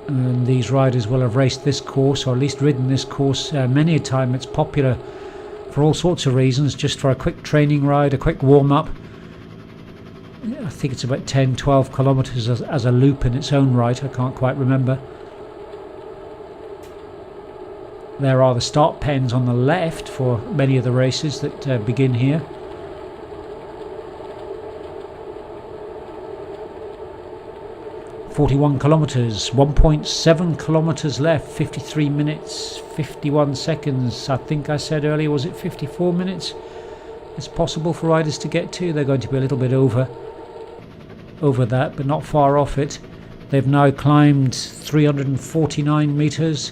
Speaker 1: And these riders will have raced this course, or at least ridden this course many a time. It's popular for all sorts of reasons, just for a quick training ride, a quick warm-up. I think it's about 10-12 kilometers as a loop in its own right. I can't quite remember. There are the start pens on the left for many of the races that begin here. .41 kilometers, 1.7 kilometers left, 53 minutes, 51 seconds. I think I said earlier, was it 54 minutes? It's possible for riders to get to. They're going to be a little bit over that, but not far off it. They've now climbed 349 meters.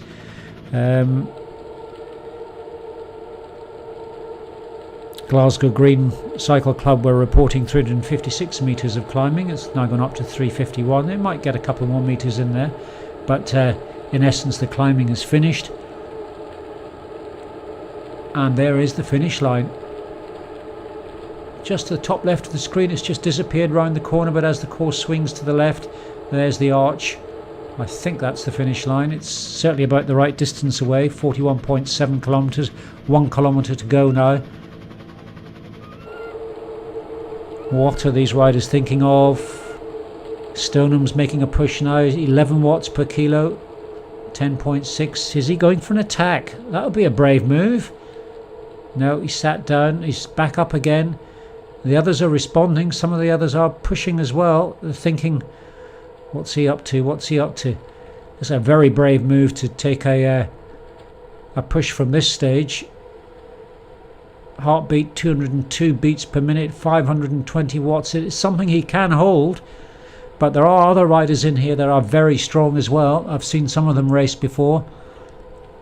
Speaker 1: Glasgow Green Cycle Club were reporting 356 metres of climbing. It's now gone up to 351. It might get a couple more metres in there, but in essence the climbing is finished. And there is the finish line. Just to the top left of the screen, it's just disappeared round the corner, but as the course swings to the left, there's the arch. I think that's the finish line. It's certainly about the right distance away, 41.7 kilometres, 1 kilometre to go now. What are these riders thinking of? Stoneham's making a push now, 11 watts per kilo, 10.6. Is he going for an attack? That would be a brave move. No, he sat down, he's back up again. The others are responding, some of the others are pushing as well. They're thinking, what's he up to, what's he up to? It's a very brave move to take a push from this stage. Heartbeat 202 beats per minute, 520 watts. It's something he can hold, but there are other riders in here that are very strong as well. I've seen some of them race before.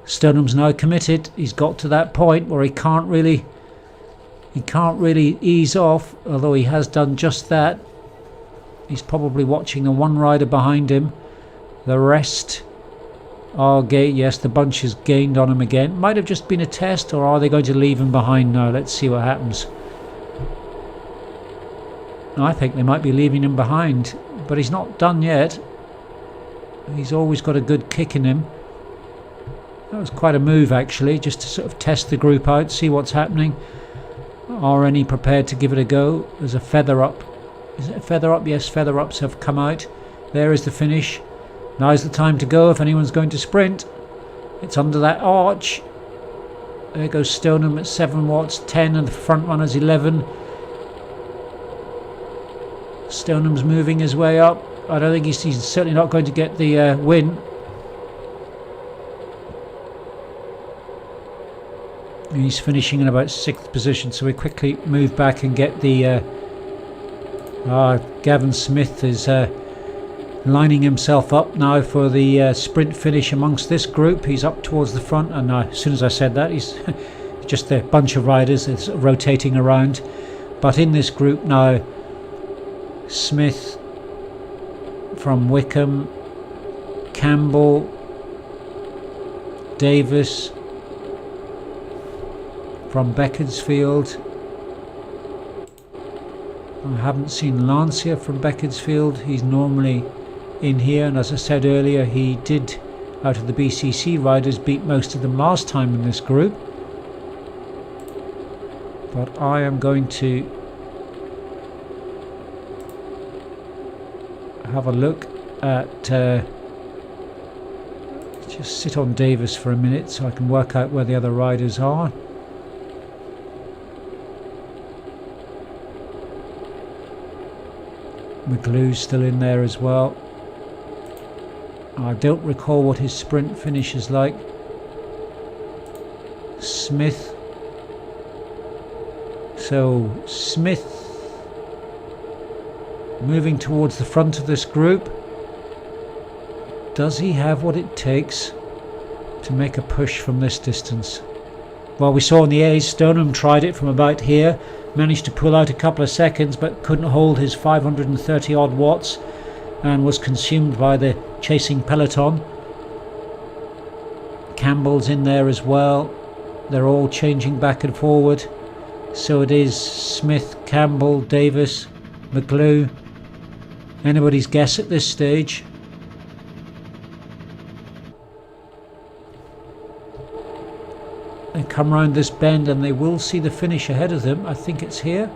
Speaker 1: Stoneham's now committed. He's got to that point where he can't really ease off, although he has done just that. He's probably watching the one rider behind him. The rest are yes, the bunch has gained on him again. Might have just been a test, or are they going to leave him behind now? Let's see what happens. I think they might be leaving him behind, but he's not done yet. He's always got a good kick in him. That was quite a move actually, just to sort of test the group out, see what's happening. Are any prepared to give it a go? There's a feather up. Is it a feather up? Yes, feather ups have come out. There is the finish. Now's the time to go if anyone's going to sprint. It's under that arch. There goes Stoneham at 7 watts, 10, and the front runner's 11. Stoneham's moving his way up. I don't think he's certainly not going to get the win. He's finishing in about 6th position, so we quickly move back and get the Gavin Smith is lining himself up now for the sprint finish amongst this group. He's up towards the front, and as soon as I said that, he's just a bunch of riders that's rotating around. But in this group now, Smith from Wickham, Campbell, Davis from Beaconsfield. I haven't seen Lancia from Beaconsfield. He's normally in here, and as I said earlier, he did, out of the BCC riders, beat most of them last time in this group. But I am going to have a look at just sit on Davis for a minute so I can work out where the other riders are. McGlue's still in there as well. I don't recall what his sprint finish is like. Smith. So Smith moving towards the front of this group. Does he have what it takes to make a push from this distance? Well, we saw in the A's, Stoneham tried it from about here, managed to pull out a couple of seconds, but couldn't hold his 530 odd watts and was consumed by the chasing peloton. Campbell's in there as well. They're all changing back and forward. So it is Smith, Campbell, Davis, McGlue. Anybody's guess at this stage. They come round this bend and they will see the finish ahead of them. I think it's here.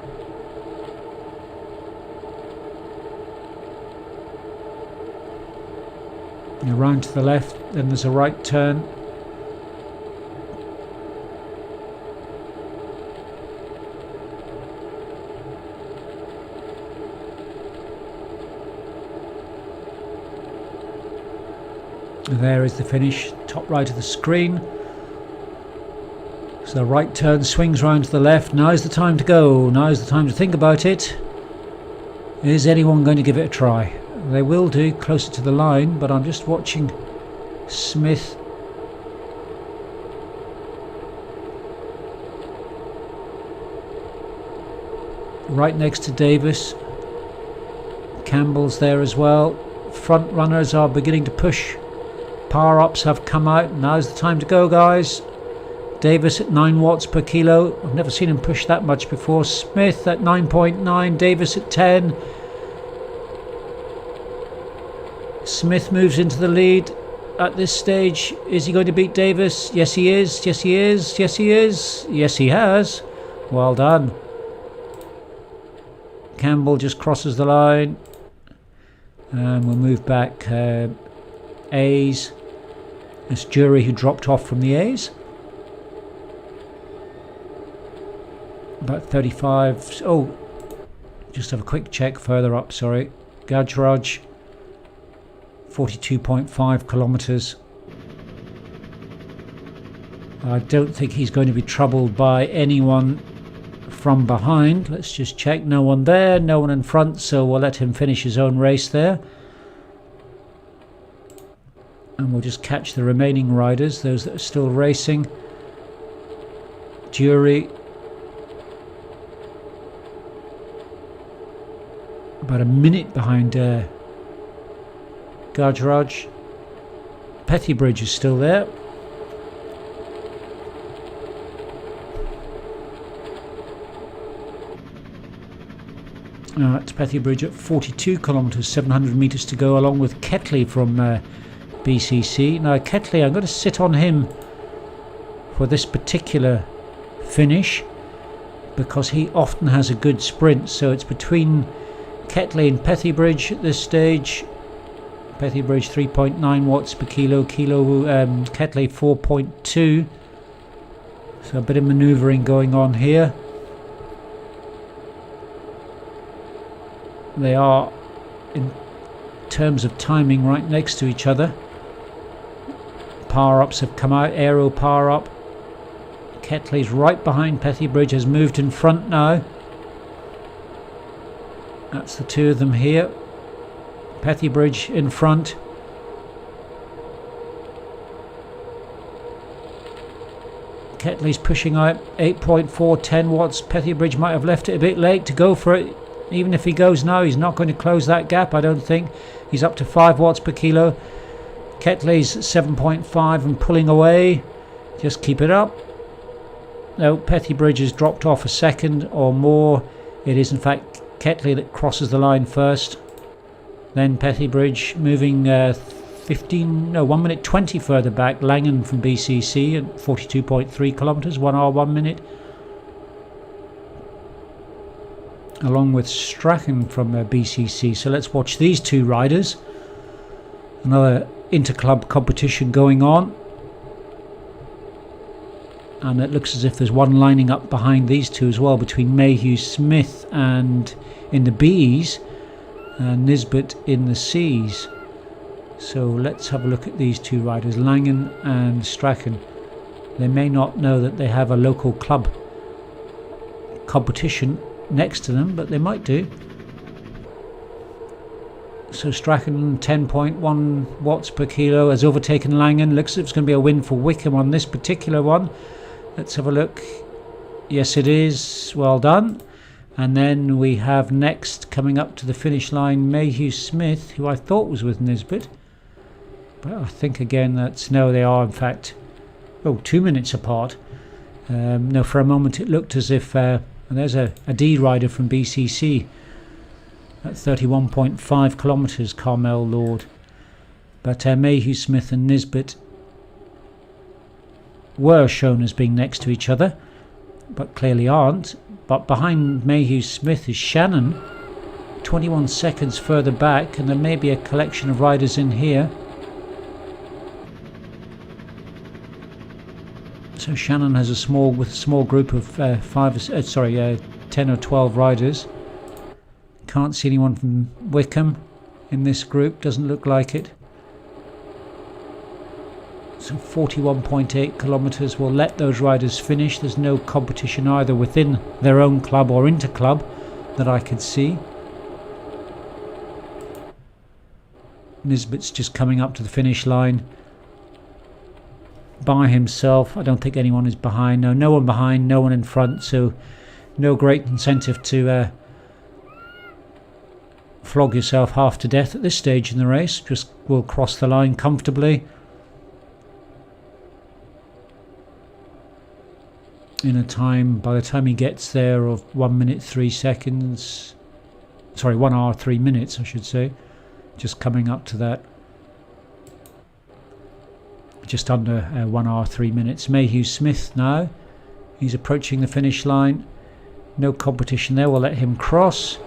Speaker 1: Around to the left, then there's a right turn. There is the finish, top right of the screen. So the right turn swings round to the left. Now's the time to go. Now's the time to think about it. Is anyone going to give it a try? They will do closer to the line, but I'm just watching Smith. Right next to Davis. Campbell's there as well. Front runners are beginning to push. Power ups have come out. Now's the time to go, guys. Davis at 9 watts per kilo. I've never seen him push that much before. Smith at 9.9. Davis at 10. Smith moves into the lead at this stage. Is he going to beat Davis? Yes he is, yes he is, yes he is, yes he has. Well done. Campbell just crosses the line. And we'll move back. A's. It's Jury who dropped off from the A's. About 35. Oh, just have a quick check further up, sorry. Gajraj. 42.5 kilometers. I don't think he's going to be troubled by anyone from behind. Let's just check. No one there, no one in front, so we'll let him finish his own race there. And we'll just catch the remaining riders, those that are still racing. Jury. About a minute behind Gajraj. Pethybridge is still there. It's Pethybridge at 42 kilometres, 700 metres to go, along with Ketley from BCC. Now Ketley, I'm going to sit on him for this particular finish because he often has a good sprint. So it's between Ketley and Pethybridge at this stage. Pethybridge 3.9 watts per kilo, Ketley 4.2. So a bit of manoeuvring going on here. They are, in terms of timing, right next to each other. Power ups have come out, aero power up. Ketley's right behind Pethybridge, has moved in front now. That's the two of them here. Pethybridge in front. Ketley's pushing out 8.4, 10 watts. Pethybridge might have left it a bit late to go for it. Even if he goes now, he's not going to close that gap, I don't think. He's up to 5 watts per kilo. Ketley's 7.5 and pulling away. Just keep it up. No, Pethybridge has dropped off a second or more. It is in fact Ketley that crosses the line first. Then Pethybridge moving 1 minute 20 further back. Langan from BCC at 42.3 kilometres, 1 hour 1 minute. Along with Strachan from BCC. So let's watch these two riders. Another inter-club competition going on. And it looks as if there's one lining up behind these two as well, between Mayhew Smith and in the B's and Nisbet in the C's. So let's have a look at these two riders, Langan and Strachan. They may not know that they have a local club competition next to them, but they might do. So Strachan 10.1 watts per kilo has overtaken Langan. Looks as if it's going to be a win for Wickham on this particular one. Let's have a look. Yes it is, well done. And then we have next coming up to the finish line Mayhew Smith, who I thought was with Nisbet, but I think again that's no, they are in fact 2 minutes apart. No, for a moment it looked as if there's a D rider from BCC at 31.5 kilometres, Carmel Lord. But Mayhew Smith and Nisbet were shown as being next to each other, but clearly aren't. But behind Mayhew Smith is Shannon, 21 seconds further back, and there may be a collection of riders in here. So Shannon has a small group of 10 or 12 riders. Can't see anyone from Wickham in this group, doesn't look like it. So 41.8 kilometres. Will let those riders finish. There's no competition either within their own club or inter-club that I could see. Nisbet's just coming up to the finish line by himself. I don't think anyone is behind. No one behind, no one in front, so no great incentive to flog yourself half to death at this stage in the race. Just will cross the line comfortably in a time, by the time he gets there, of 1 minute 3 seconds. 1 hour 3 minutes I should say. Just coming up to that. Just under 1 hour 3 minutes. Mayhew Smith now, he's approaching the finish line. No competition there, we'll let him cross.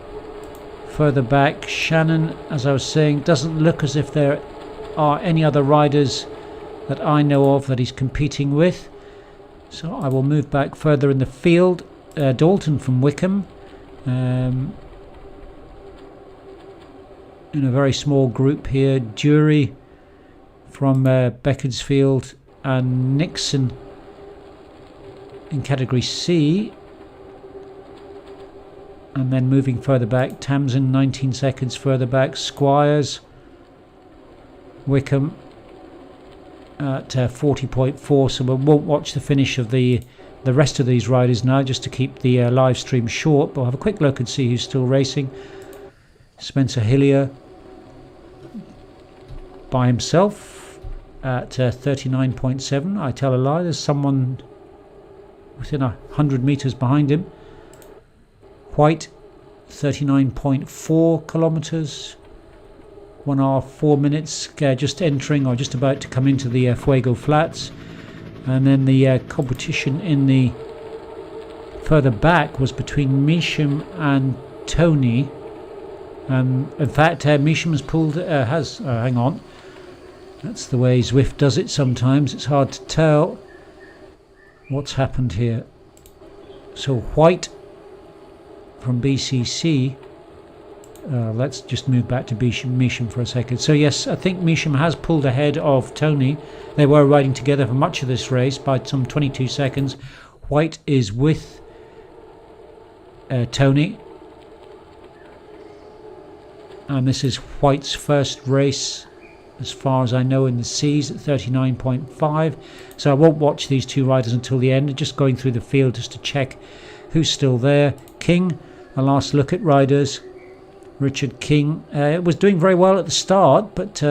Speaker 1: Further back, Shannon, as I was saying, doesn't look as if there are any other riders that I know of that he's competing with. So I will move back further in the field. Dalton from Wickham, in a very small group here. Jury from Beaconsfield, and Nixon in category C. And then moving further back, Tamsin 19 seconds further back, Squires, Wickham at 40.4. So we won't watch the finish of the rest of these riders now, just to keep the live stream short. But we'll have a quick look and see who's still racing. Spencer Hillier by himself at 39.7. I tell a lie, there's someone within 100 metres behind him. White, 39.4 kilometres, 1 hour 4 minutes, just entering or just about to come into the Fuego Flats. And then the competition in the further back was between Measham and Tony. In fact, Measham has pulled, hang on, that's the way Zwift does it sometimes. It's hard to tell what's happened here. So White from BCC, let's just move back to Measham for a second. So yes, I think Measham has pulled ahead of Tony. They were riding together for much of this race by some 22 seconds. White is with Tony, and this is White's first race as far as I know in the C's at 39.5. So I won't watch these two riders until the end, just going through the field just to check who's still there. King, a last look at riders. Richard King was doing very well at the start, but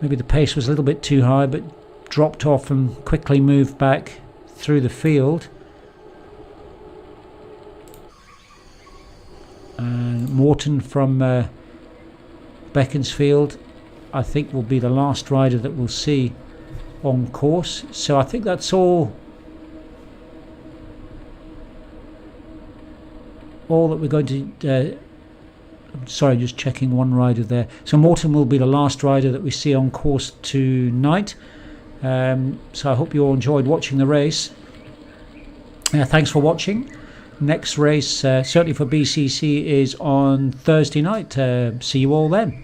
Speaker 1: maybe the pace was a little bit too high, but dropped off and quickly moved back through the field. And Morton from Beaconsfield, I think, will be the last rider that we'll see on course. So I think that's all that we're going to sorry, just checking one rider there. So Morton will be the last rider that we see on course tonight. So I hope you all enjoyed watching the race. Thanks for watching. Next race, certainly for BCC, is on Thursday night. See you all then.